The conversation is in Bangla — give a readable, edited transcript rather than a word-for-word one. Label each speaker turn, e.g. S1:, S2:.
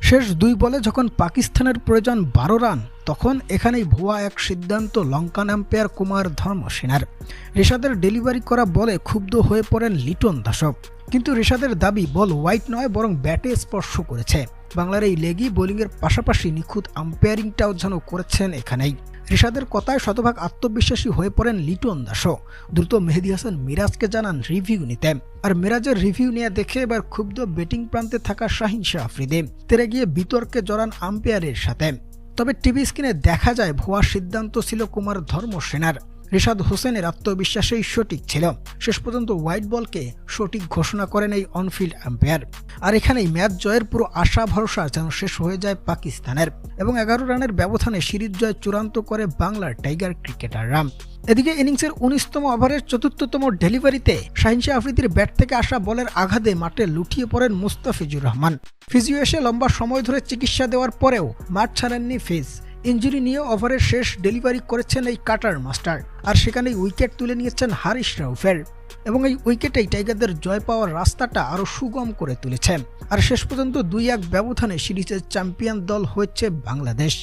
S1: শেষ ২ বলে যখন পাকিস্তানের প্রয়োজন ১২ রান, তখন এখানেই ভুয়া এক সিদ্ধান্ত লঙ্কান আম্পায়ার কুমার ধর্মসেনার। ঋষাদের ডেলিভারি করা বলে ক্ষুব্ধ হয়ে পড়েন লিটন দাসও। কিন্তু ঋষাদের দাবি বল হোয়াইট নয়, বরং ব্যাটে স্পর্শ করেছে। বাংলার এই লেগি বোলিংয়ের পাশাপাশি নিখুঁত আম্পায়ারিংটাও যেন করেছেন এখানেই। ঋষাদের কথায় শতভাগ আত্মবিশ্বাসী হয়ে পড়েন লিটন দাসও। দ্রুত মেহেদী হাসান মিরাজকে জানান রিভিউ নিতে। আর মিরাজের রিভিউ নিয়ে দেখে এবার ক্ষুব্ধ ব্যাটিং প্রান্তে থাকা শাহিন শাহ আফ্রিদি তেরে গিয়ে বিতর্কে জড়ান আম্পায়ারের সাথে। তবে টিভি স্ক্রিনে দেখা যায় ভুয়া সিদ্ধান্ত ছিল কুমার ধর্মসেনার। রিশাদ হোসেনের আত্মবিশ্বাসেই সঠিক ছিল। শেষ পর্যন্ত হোয়াইট বলকে সঠিক ঘোষণা করেন এই অনফিল্ড আম্পায়ার। আর এখানেই ম্যাচ জয়ের পুরো আশা ভরসা যেন শেষ হয়ে যায় পাকিস্তানের, এবং ১১ রানের ব্যবধানে সিরিজ জয় চূড়ান্ত করে বাংলার টাইগার ক্রিকেটাররা। এদিকে ইনিংসের ১৯তম ওভারের ৪র্থতম ডেলিভারিতে শাহিন শাহ আফ্রিদির ব্যাট থেকে আসা বলের আঘাতে মাঠে লুটিয়ে পড়েন মুস্তাফিজুর রহমান। ফিজিও এসে লম্বা সময় ধরে চিকিৎসা দেওয়ার পরেও মাঠ ছাড়েননি ফিজ। ইঞ্জুরি নিয়ে ওভারের শেষ ডেলিভারি করেছেন এই কাটার মাস্টার। আর সেখানেই উইকেট তুলে নিয়েছেন হারিস রাউফের, এবং এই উইকেটেই টাইগারদের জয় পাওয়ার রাস্তাটা আরও সুগম করে তুলেছে। আর শেষ পর্যন্ত ২-১ ব্যবধানে সিরিজের চ্যাম্পিয়ন দল হয়েছে বাংলাদেশ।